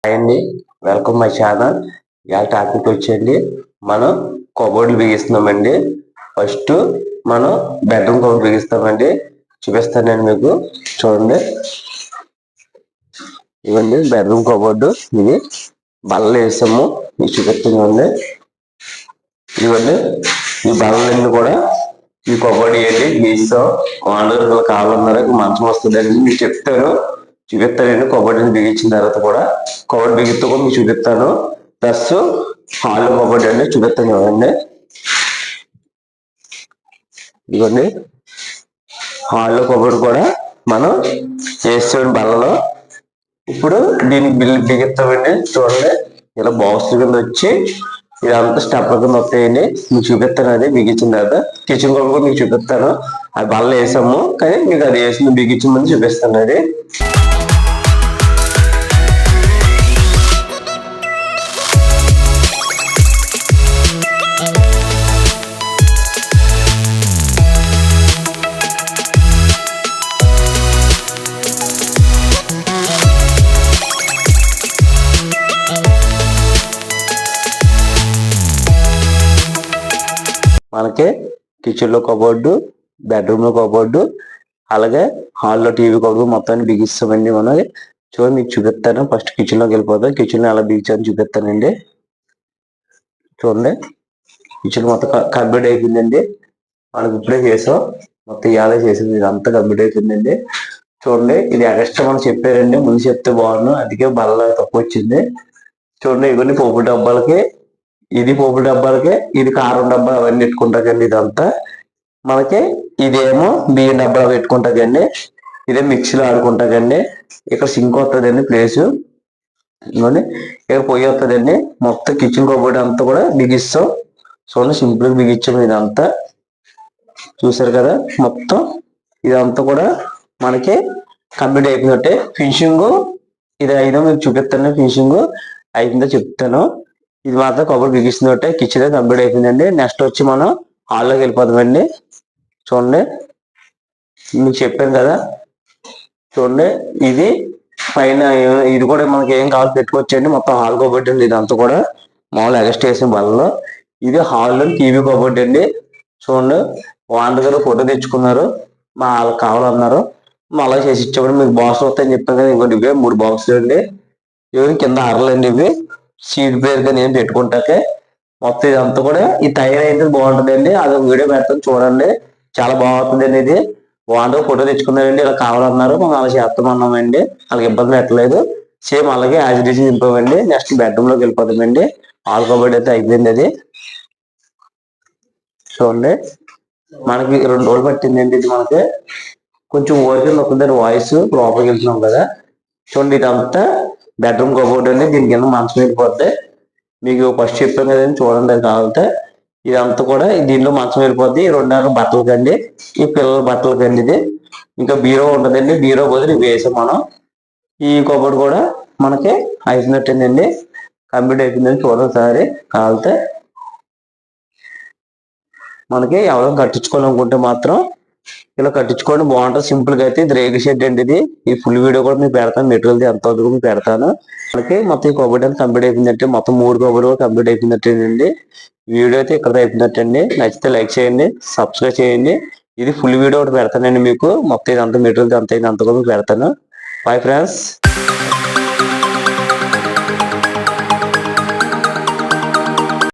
Hi అండి, welcome my channel. ఇవాళ topic వచ్చేయండి, మనం కబోర్డులు బిగిస్తున్నామండి. ఫస్ట్ మనం బెడ్రూమ్ కబోర్డు బిగిస్తామండి. చూపిస్తానండి మీకు, చూడండి. ఇవ్వండి బెడ్రూమ్ కబోర్డు. ఇది బల్లలు వేసాము, మీకు చూపిస్తుంది. ఇవ్వండి ఈ బల్లలన్నీ కూడా ఈ కబోర్డు ఏంటి గీస్తాం. వాళ్ళు కావాలన్నారా మంచం వస్తుందండి, మీకు చెప్తాను, చూపిస్తానండి. కబోర్డుని బిగించిన తర్వాత కూడా కబోర్డు బిగిస్తూ కూడా మీకు చూపిస్తాను. ప్లస్ హాల్ కబోర్డు అండి చూపిస్తాను చూడండి. ఇదిగోండి హాల్ కబోర్డు కూడా మనం చేస్తాం బల్లలో. ఇప్పుడు దీనికి బిగిస్తామండి. చూడండి ఇలా బాక్స్ కింద వచ్చి ఇదంతా స్టెప్ల కింద వస్తాయండి. మీకు చూపిస్తాను అది బిగించిన తర్వాత. కిచెన్ కబోర్డు కూడా మీకు చూపిస్తాను. అది బల్ల వేసాము కానీ మీకు అది వేసింది బిగించిన ముందు చూపిస్తాను అది. మనకి కిచెన్లో కబోర్డు, బెడ్రూమ్లో కబోర్డు, అలాగే హాల్లో టీవీ కబోర్డు మొత్తాన్ని బిగిస్తామండి. మనం చూడండి మీకు చూపిస్తాను. ఫస్ట్ కిచెన్లోకి వెళ్ళిపోతాం. కిచెన్లో ఎలా బిగించాలని చూపిస్తానండి. చూడండి కిచెన్ మొత్తం కంప్లీట్ అయిపోయిందండి. మనకి ఇప్పుడే చేసాం, మొత్తం ఇవాళ చేసింది. ఇదంతా కంప్లీట్ అయిపోయిందండి. చూడండి ఇది ఎక్స్ట్రా మనం చెప్పారండి, ముందు చెప్తే బాగున్నాను, అందుకే బల్ల తక్కువ వచ్చింది. చూడండి ఇవన్నీ పోపు డబ్బాలకి, ఇది పోపు డబ్బాలకి, ఇది కారం డబ్బా అవన్నీ పెట్టుకుంటాకండి. ఇదంతా మనకి ఇదేమో బియ్యం డబ్బా పెట్టుకుంటాకండి. ఇదే మిక్సీలో ఆడుకుంటాకండి. ఇక్కడ సింక్ వస్తుందండి ప్లేసు. ఇవ్వండి ఇక్కడ పొయ్యి వస్తుందండి. మొత్తం కిచెన్ కబోర్డ్ అంతా కూడా బిగిస్తాం. చూడండి సింపుల్గా బిగించాం. ఇదంతా చూసారు కదా, మొత్తం ఇదంతా కూడా మనకి కంప్లీట్ అయిపోయినట్టే. ఫినిషింగ్ ఇది అయినా మీకు చూపిస్తాను. ఫినిషింగ్ అయిపోయిందో చెప్తాను. ఇది మాత్రం కబోర్డ్ బిగిస్తున్నట్టే. కిచెన్ కంప్లీట్ అయిపోయిందండి. నెక్స్ట్ వచ్చి మనం హాల్లోకి వెళ్ళిపోతామండి. చూడండి మీకు చెప్పాను కదా. చూడండి ఇది పైన ఇది కూడా మనకి ఏం కావాలి పెట్టుకోవచ్చండి. మొత్తం హాల్ కబోర్డ్ అండి. ఇదంతా కూడా మామూలు ఎగస్ట్ వేసిన బల్లలో. ఇది హాల్లో టీవీ కబోర్డ్ అండి. చూడండి ఓనర్ గారు ఫోటో తెచ్చుకున్నారు, మా వాళ్ళకి కావాలన్నారు, అలా చేసి ఇచ్చేవాడు. మీకు బాక్స్ వస్తాయని చెప్పాను కదా. ఇంకోటి ఇవే 3 బాక్సులు అండి. ఇవి కింద అరలండి. ఇవి సీట్ పేరుగా నేను పెట్టుకుంటాకే. మొత్తం ఇదంతా కూడా ఈ తయారైతే బాగుంటుందండి. అది వీడియో పెడతాను చూడండి, చాలా బాగుంటుందండి. ఇది ఓనర్ ఫోటో తెచ్చుకున్నారండి, ఇలా కావాలన్నారు, మనం అలా చేస్తామన్నామండి. వాళ్ళకి ఇబ్బంది పెట్టలేదు. సేమ్ అలాగే యాజ్ ఇట్ ఈజ్ నింపామండి. నెక్స్ట్ బెడ్రూమ్ లోకి వెళ్ళిపోతామండి. హాల్ కబోర్డ్ అయితే అయిపోయింది. అది చూడండి మనకి 2 రోజులు పట్టిందండి. ఇది మనకి కొంచెం ఓరికల్ ఒకసారి వాయిస్ లోపలికి వెళ్తున్నాం కదా. చూడండి ఇదంతా బెడ్రూమ్ కబోర్డ్ అండి. దీని కింద మంచం వెళ్ళిపోతే మీకు ఫస్ట్ చెప్పాను కదండి. చూడండి అది కావాలంటే ఇదంతా కూడా దీనిలో మంచం వెళ్ళిపోద్ది. 2 బట్టలకండి, ఈ పిల్లల బట్టలకండి. ఇది ఇంకా బీరో ఉంటుందండి. బీరో బదులు ఇవి వేసాం మనం. ఈ కబోర్డ్ కూడా మనకి అయిపోయినట్టేనండి, కంప్లీట్ అయిపోయిందని. చూడండి సారి కావాలంటే మనకి ఎవరైనా కట్టించుకోవాలనుకుంటే మాత్రం ఇలా కట్టించుకోండి, బాగుంటుంది. సింపుల్ గా అయితే ఇది రేగు షెడ్ అండి. ఇది ఈ ఫుల్ వీడియో కూడా మీకు పెడతాను, మెటీరియల్ ఎంత వరకు మీకు పెడతాను. మనకి మొత్తం ఈ కబోర్డ్ అయితే కంప్లీట్ అయిపోయిందంటే, మొత్తం 3 కబోర్డ్ కూడా కంప్లీట్ అయిపోయినట్టేనండి. వీడియో అయితే ఇక్కడ అయిపోయినట్టండి. నచ్చితే లైక్ చేయండి, సబ్స్క్రైబ్ చేయండి. ఇది ఫుల్ వీడియో ఒకటి పెడతానండి మీకు. మొత్తం ఇదంతా మెటీరియల్ అంతా కూడా మీకు పెడతాను. Bye friends.